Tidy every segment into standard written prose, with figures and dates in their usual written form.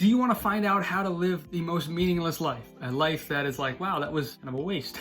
Do you want to find out how to live the most meaningless life? A life that is like, wow, that was kind of a waste.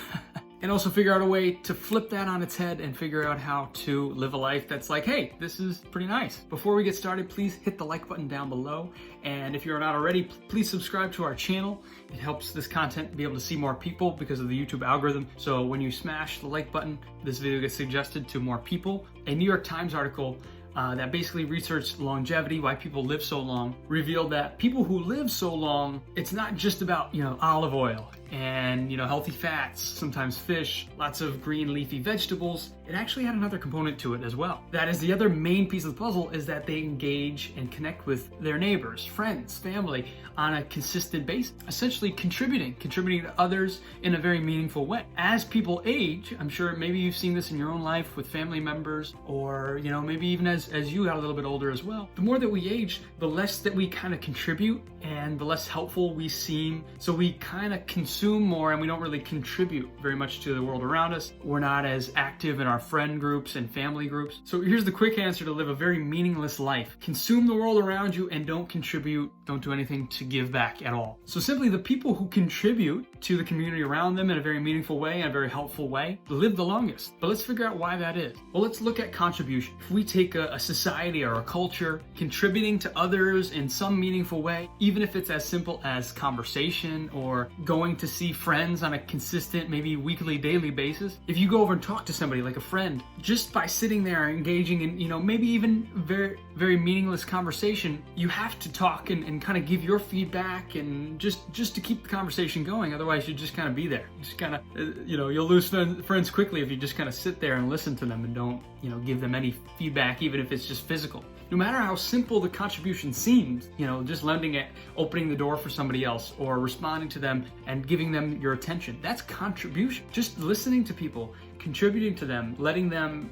And also figure out a way to flip that on its head and figure out how to live a life that's like, hey, this is pretty nice. Before we get started, please hit the like button down below. And if you're not already, please subscribe to our channel. It helps this content be able to see more people because of the YouTube algorithm. So when you smash the like button, this video gets suggested to more people. A New York Times article that basically researched longevity, why people live so long, revealed that people who live so long, it's not just about, olive oil and, healthy fats, sometimes fish, lots of green leafy vegetables. It actually had another component to it as well. That is the other main piece of the puzzle, is that they engage and connect with their neighbors, friends, family on a consistent basis, essentially contributing to others in a very meaningful way. As people age, I'm sure maybe you've seen this in your own life with family members, or, maybe even as you got a little bit older as well. The more that we age, the less that we kind of contribute and the less helpful we seem. So we kind of consume more and we don't really contribute very much to the world around us. We're not as active in our friend groups and family groups. So here's the quick answer to live a very meaningless life. Consume the world around you and don't contribute, don't do anything to give back at all. So simply the people who contribute to the community around them in a very meaningful way and a very helpful way live the longest. But let's figure out why that is. Well, let's look at contribution. If we take a society or a culture contributing to others in some meaningful way, even if it's as simple as conversation or going to see friends on a consistent, maybe weekly, daily basis. If you go over and talk to somebody like a friend, just by sitting there engaging in, maybe even very, very meaningless conversation, you have to talk and kind of give your feedback and just to keep the conversation going. Otherwise, you just kind of be there. Just kind of, you'll lose friends quickly if you just kind of sit there and listen to them and don't, give them any feedback, even if it's just physical. No matter how simple the contribution seems, just lending it, opening the door for somebody else, or responding to them and giving them your attention, that's contribution. Just listening to people, contributing to them, letting them,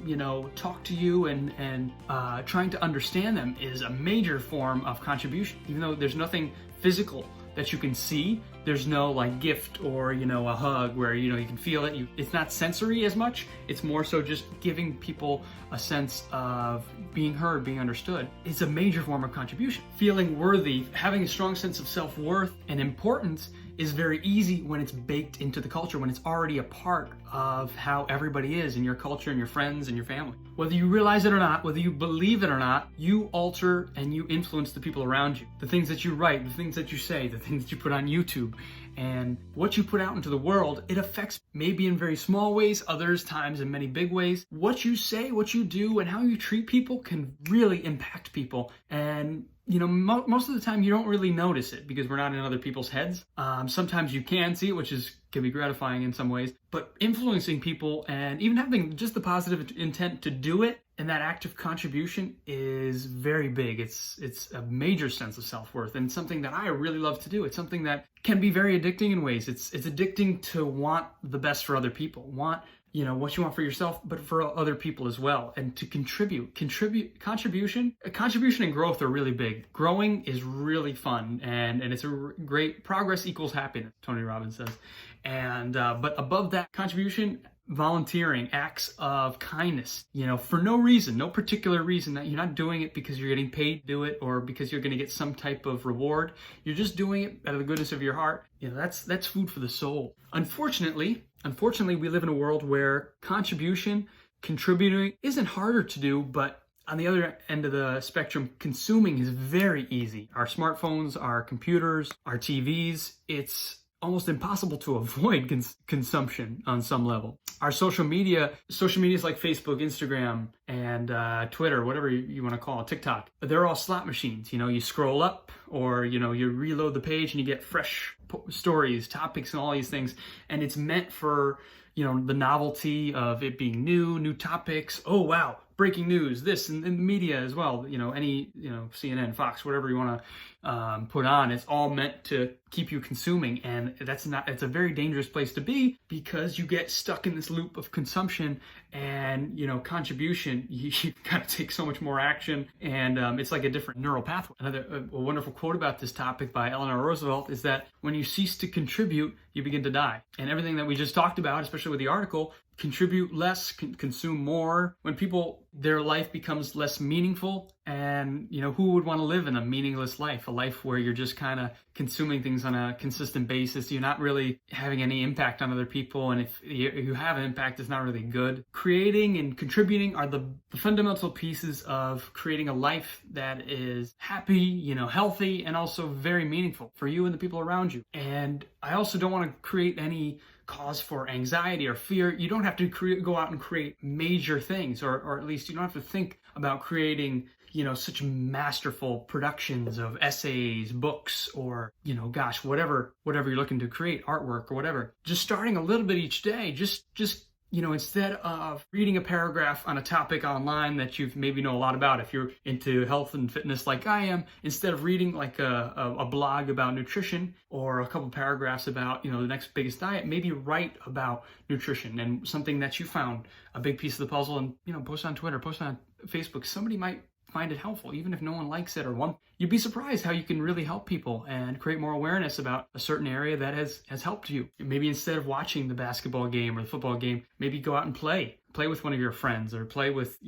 talk to you and trying to understand them is a major form of contribution. Even though there's nothing physical that you can see, there's no like gift or a hug where you can feel it. It's not sensory as much. It's more so just giving people a sense of being heard, being understood. It's a major form of contribution. Feeling worthy, having a strong sense of self-worth and importance is very easy when it's baked into the culture, when it's already a part of how everybody is in your culture and your friends and your family. Whether you realize it or not, whether you believe it or not, you alter and you influence the people around you. The things that you write, the things that you say, the things that you put on YouTube, and what you put out into the world, it affects maybe in very small ways, others times in many big ways. What you say, what you do, and how you treat people can really impact people. And most of the time you don't really notice it because we're not in other people's heads. Sometimes you can see it, which can be gratifying in some ways, but influencing people and even having just the positive intent to do it and that act of contribution is very big. It's a major sense of self-worth and something that I really love to do. It's something that can be very addicting in ways. It's addicting to want the best for other people, want what you want for yourself, but for other people as well, and to contribute. Contribution and growth are really big. Growing is really fun, and it's a great progress equals happiness, Tony Robbins says. And but above that, contribution, volunteering, acts of kindness, for no reason, no particular reason, that you're not doing it because you're getting paid to do it or because you're going to get some type of reward. You're just doing it out of the goodness of your heart. That's food for the soul. Unfortunately, we live in a world where contributing isn't harder to do, but on the other end of the spectrum, consuming is very easy. Our smartphones, our computers, our TVs, it's almost impossible to avoid consumption on some level. Our social media is like Facebook, Instagram, and Twitter, whatever you want to call it, TikTok. They're all slot machines. You scroll up or, you reload the page and you get fresh stories, topics, and all these things. And it's meant for, the novelty of it being new topics. Oh, wow. Breaking news, this, and the media as well, any, CNN, Fox, whatever you want to put on, it's all meant to keep you consuming. And it's a very dangerous place to be because you get stuck in this loop of consumption and, contribution. You got to take so much more action, and it's like a different neural pathway. Another a wonderful quote about this topic by Eleanor Roosevelt is that when you cease to contribute, you begin to die. And everything that we just talked about, especially with the article, contribute less, consume more. When their life becomes less meaningful And, who would want to live in a meaningless life, a life where you're just kind of consuming things on a consistent basis? You're not really having any impact on other people. And if you have an impact, it's not really good. Creating and contributing are the fundamental pieces of creating a life that is happy, healthy, and also very meaningful for you and the people around you. And I also don't want to create any cause for anxiety or fear. You don't have to go out and create major things, or at least you don't have to think about creating such masterful productions of essays, books, or, whatever you're looking to create, artwork or whatever. Just starting a little bit each day, just instead of reading a paragraph on a topic online that you maybe know a lot about, if you're into health and fitness like I am, instead of reading like a blog about nutrition or a couple paragraphs about, the next biggest diet, maybe write about nutrition and something that you found a big piece of the puzzle, and, post on Twitter, post on Facebook. Somebody might find it helpful, even if no one likes it you'd be surprised how you can really help people and create more awareness about a certain area that has helped you. Maybe instead of watching the basketball game or the football game, maybe go out and play with one of your friends, or play with,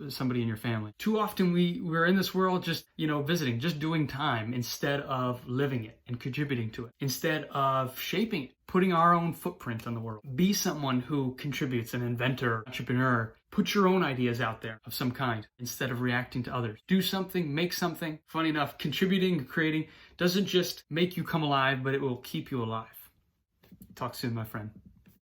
somebody in your family. Too often we're in this world just, visiting, just doing time instead of living it and contributing to it, instead of shaping it, putting our own footprint on the world. Be someone who contributes, an inventor, entrepreneur. Put your own ideas out there of some kind instead of reacting to others. Do something, make something. Funny enough, contributing, creating doesn't just make you come alive, but it will keep you alive. Talk soon, my friend.